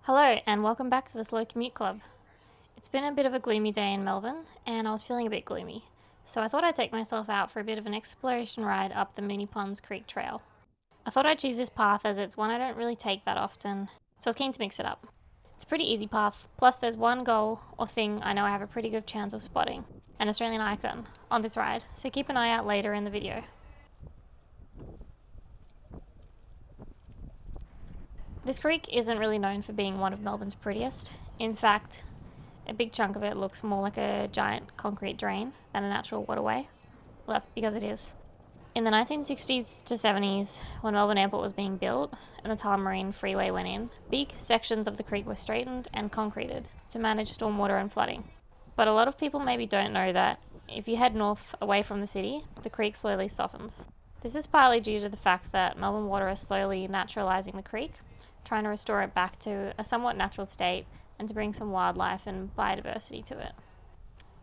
Hello and welcome back to the Slow Commute Club. It's been a bit of a gloomy day in Melbourne and I was feeling a bit gloomy, so I thought I'd take myself out for a bit of an exploration ride up the Moonee Ponds Creek Trail. I thought I'd choose this path as it's one I don't really take that often, so I was keen to mix it up. It's a pretty easy path, plus there's one goal or thing I know I have a pretty good chance of spotting, an Australian icon, on this ride, so keep an eye out later in the video. This creek isn't really known for being one of Melbourne's prettiest. In fact, a big chunk of it looks more like a giant concrete drain than a natural waterway. Well, that's because it is. In the 1960s to 70s, when Melbourne Airport was being built and the Tullamarine Freeway went in, big sections of the creek were straightened and concreted to manage stormwater and flooding. But a lot of people maybe don't know that if you head north away from the city, the creek slowly softens. This is partly due to the fact that Melbourne water is slowly naturalising the creek, trying to restore it back to a somewhat natural state and to bring some wildlife and biodiversity to it.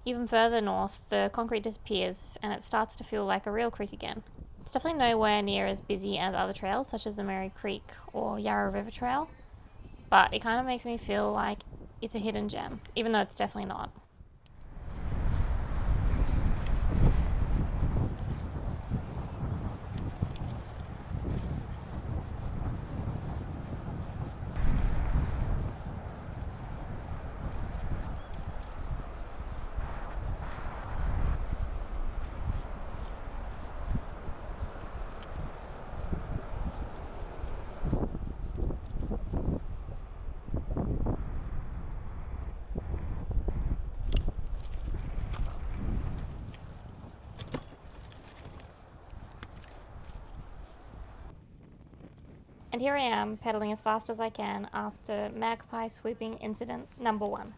Even further north, the concrete disappears and it starts to feel like a real creek again. It's definitely nowhere near as busy as other trails such as the Mary Creek or Yarra River Trail, but it kind of makes me feel like it's a hidden gem, even though it's definitely not. And here I am, pedaling as fast as I can after magpie swooping incident number 1.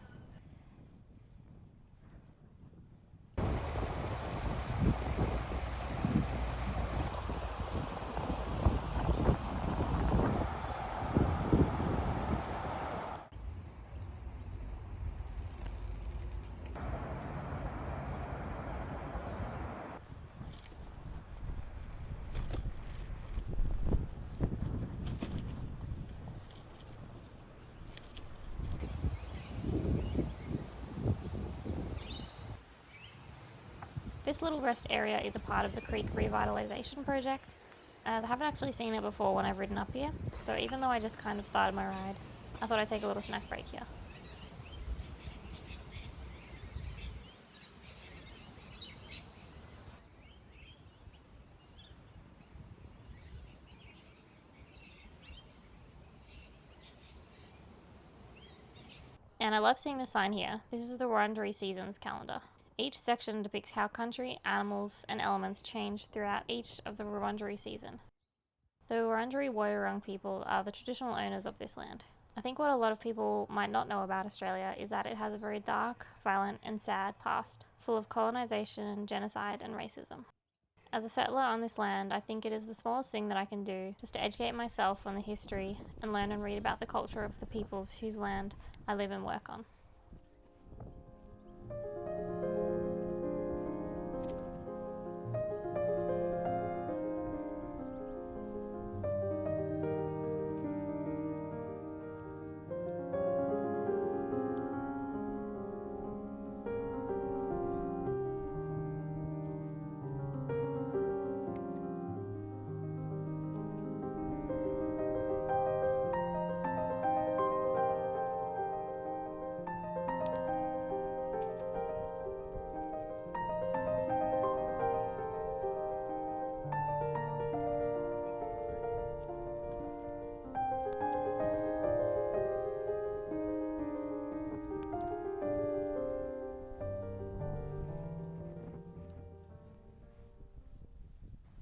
This little rest area is a part of the creek revitalisation project, as I haven't actually seen it before when I've ridden up here, so even though I just kind of started my ride, I thought I'd take a little snack break here. And I love seeing the sign here. This is the Wurundjeri Seasons calendar. Each section depicts how country, animals, and elements change throughout each of the Wurundjeri season. The Wurundjeri Woiwurrung people are the traditional owners of this land. I think what a lot of people might not know about Australia is that it has a very dark, violent, and sad past, full of colonisation, genocide, and racism. As a settler on this land, I think it is the smallest thing that I can do just to educate myself on the history and learn and read about the culture of the peoples whose land I live and work on.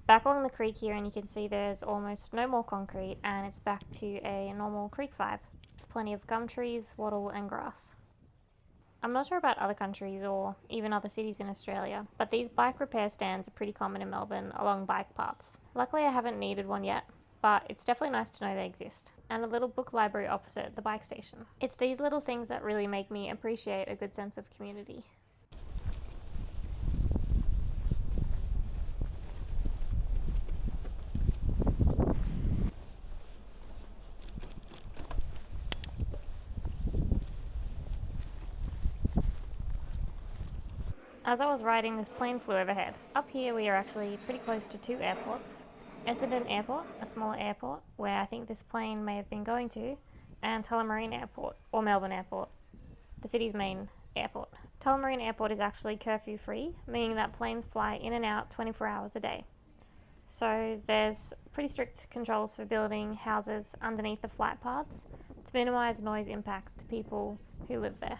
Back along the creek here, and you can see there's almost no more concrete and it's back to a normal creek vibe with plenty of gum trees, wattle and grass. I'm not sure about other countries or even other cities in Australia, but these bike repair stands are pretty common in Melbourne along bike paths. Luckily I haven't needed one yet, but it's definitely nice to know they exist. And a little book library opposite the bike station. It's these little things that really make me appreciate a good sense of community. As I was riding, this plane flew overhead. Up here we are actually pretty close to two airports. Essendon Airport, a smaller airport where I think this plane may have been going to, and Tullamarine Airport, or Melbourne Airport, the city's main airport. Tullamarine Airport is actually curfew free, meaning that planes fly in and out 24 hours a day. So there's pretty strict controls for building houses underneath the flight paths to minimise noise impacts to people who live there.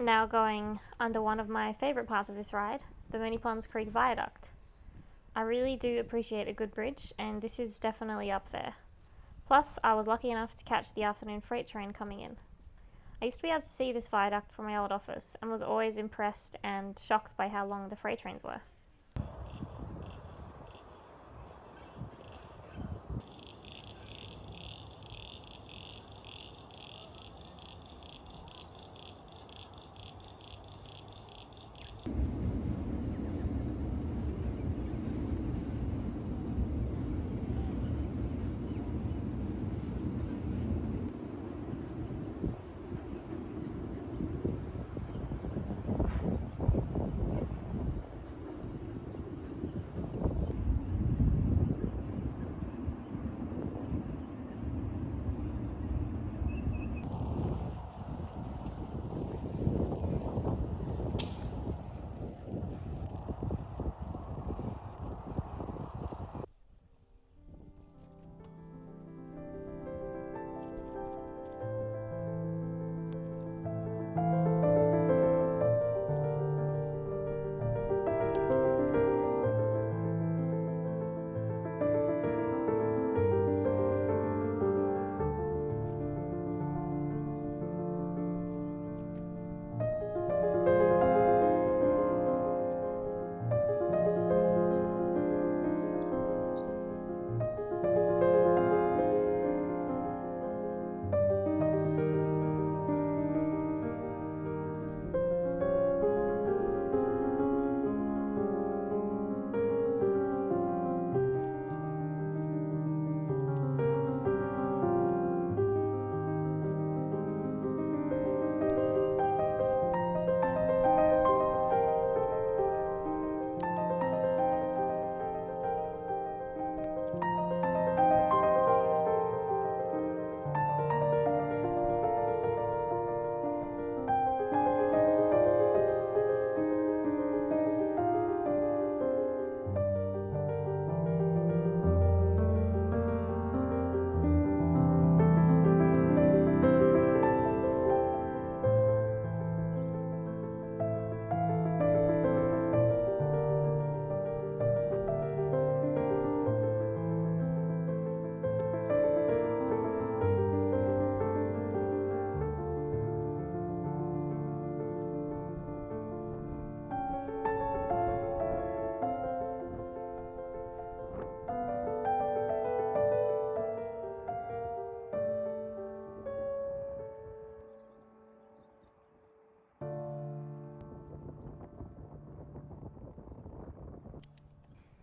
Now going under one of my favourite parts of this ride, the Moonee Ponds Creek Viaduct. I really do appreciate a good bridge, and this is definitely up there. Plus, I was lucky enough to catch the afternoon freight train coming in. I used to be able to see this viaduct from my old office and was always impressed and shocked by how long the freight trains were.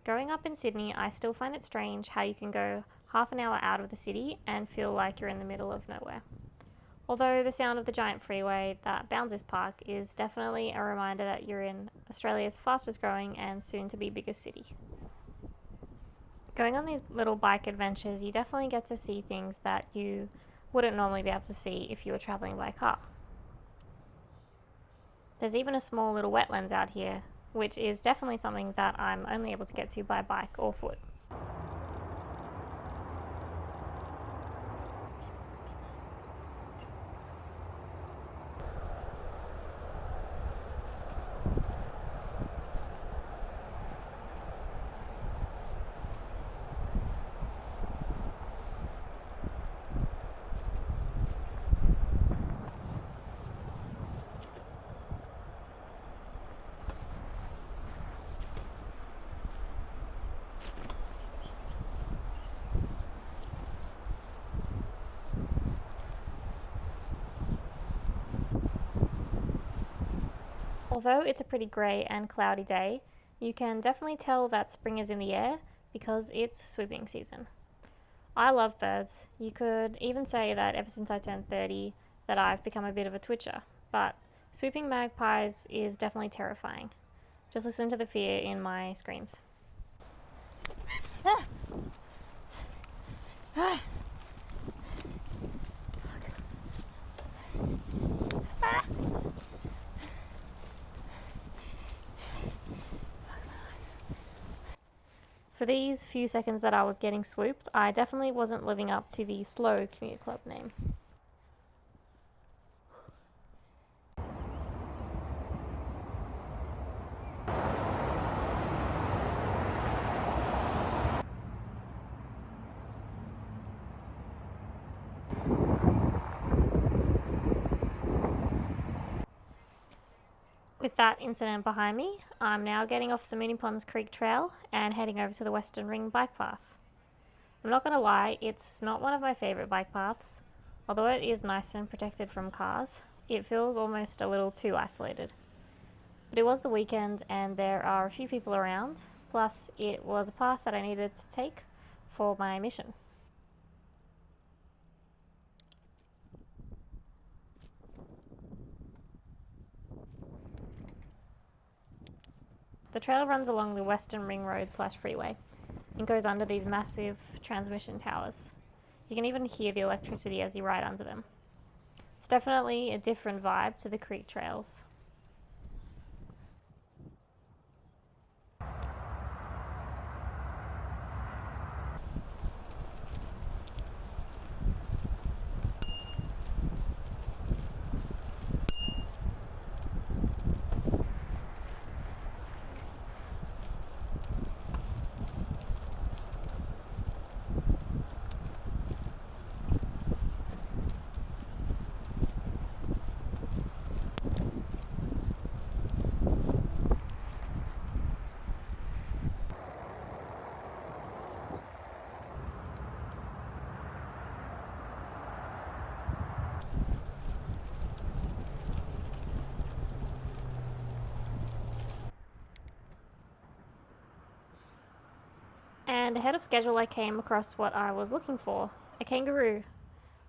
Growing up in Sydney, I still find it strange how you can go half an hour out of the city and feel like you're in the middle of nowhere. Although the sound of the giant freeway that bounds this park is definitely a reminder that you're in Australia's fastest growing and soon to be biggest city. Going on these little bike adventures, you definitely get to see things that you wouldn't normally be able to see if you were travelling by car. There's even a small little wetlands out here, which is definitely something that I'm only able to get to by bike or foot. Although it's a pretty grey and cloudy day, you can definitely tell that spring is in the air because it's swooping season. I love birds. You could even say that ever since I turned 30 that I've become a bit of a twitcher, but swooping magpies is definitely terrifying. Just listen to the fear in my screams. For these few seconds that I was getting swooped, I definitely wasn't living up to the slow Commute Club name. With that incident behind me, I'm now getting off the Moonee Ponds Creek Trail and heading over to the Western Ring bike path. I'm not going to lie, it's not one of my favourite bike paths. Although it is nice and protected from cars, it feels almost a little too isolated. But it was the weekend and there are a few people around, plus it was a path that I needed to take for my mission. The trail runs along the Western Ring Road / freeway and goes under these massive transmission towers. You can even hear the electricity as you ride under them. It's definitely a different vibe to the creek trails. And ahead of schedule I came across what I was looking for, a kangaroo.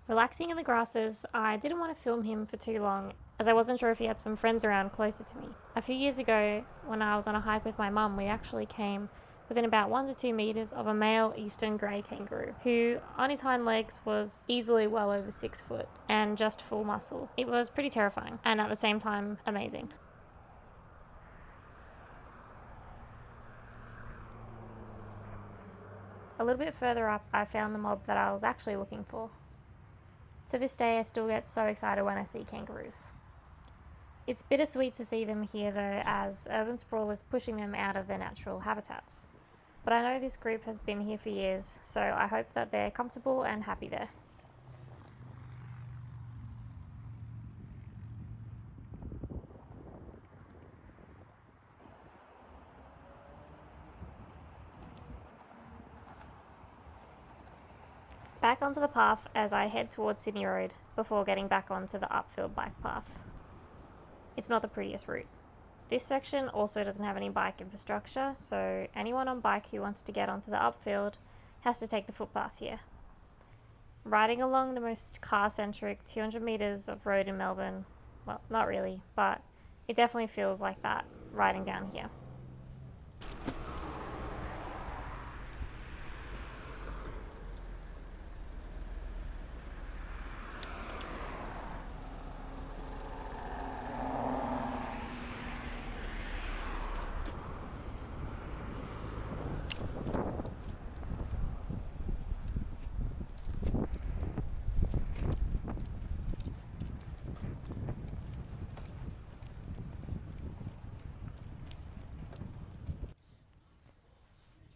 Relaxing in the grasses, I didn't want to film him for too long as I wasn't sure if he had some friends around closer to me. A few years ago, when I was on a hike with my mum, we actually came within about 1 to 2 meters of a male eastern grey kangaroo who on his hind legs was easily well over 6 foot and just full muscle. It was pretty terrifying and at the same time amazing. A little bit further up, I found the mob that I was actually looking for. To this day, I still get so excited when I see kangaroos. It's bittersweet to see them here though, as urban sprawl is pushing them out of their natural habitats. But I know this group has been here for years, so I hope that they're comfortable and happy there. Back onto the path as I head towards Sydney Road before getting back onto the upfield bike path. It's not the prettiest route. This section also doesn't have any bike infrastructure, so anyone on bike who wants to get onto the upfield has to take the footpath here. Riding along the most car-centric 200 metres of road in Melbourne, well, not really, but it definitely feels like that riding down here.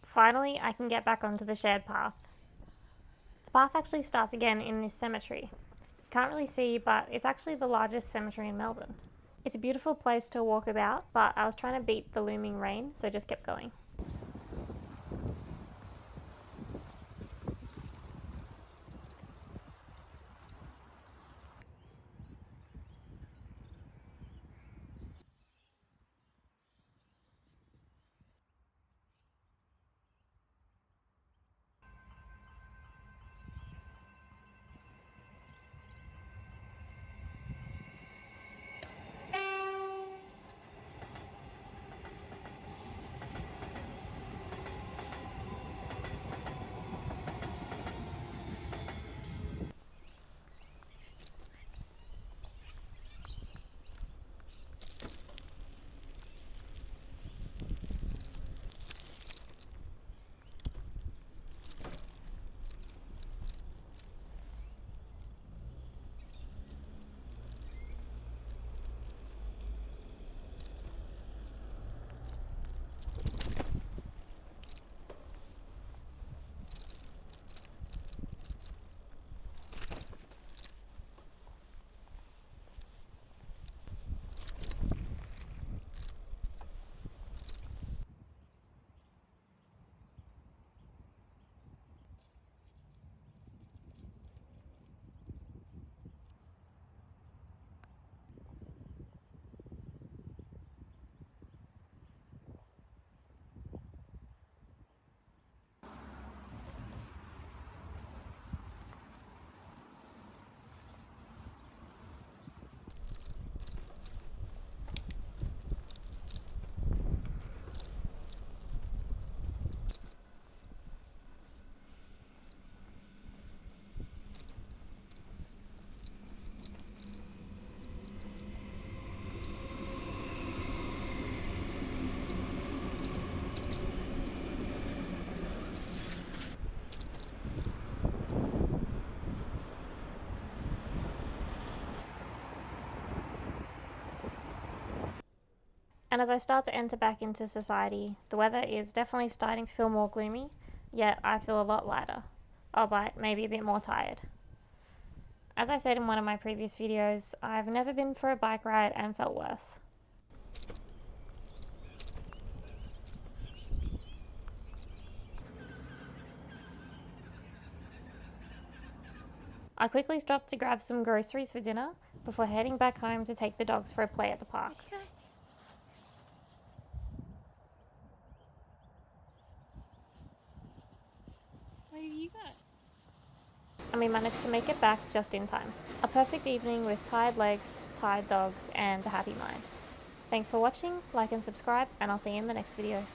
Finally, I can get back onto the shared path. The path actually starts again in this cemetery. You can't really see, but it's actually the largest cemetery in Melbourne. It's a beautiful place to walk about, but I was trying to beat the looming rain, so just kept going. And as I start to enter back into society, the weather is definitely starting to feel more gloomy, yet I feel a lot lighter, albeit maybe a bit more tired. As I said in one of my previous videos, I've never been for a bike ride and felt worse. I quickly stopped to grab some groceries for dinner before heading back home to take the dogs for a play at the park. What have you got? And we managed to make it back just in time. A perfect evening with tired legs, tired dogs, and a happy mind. Thanks for watching, like and subscribe, and I'll see you in the next video.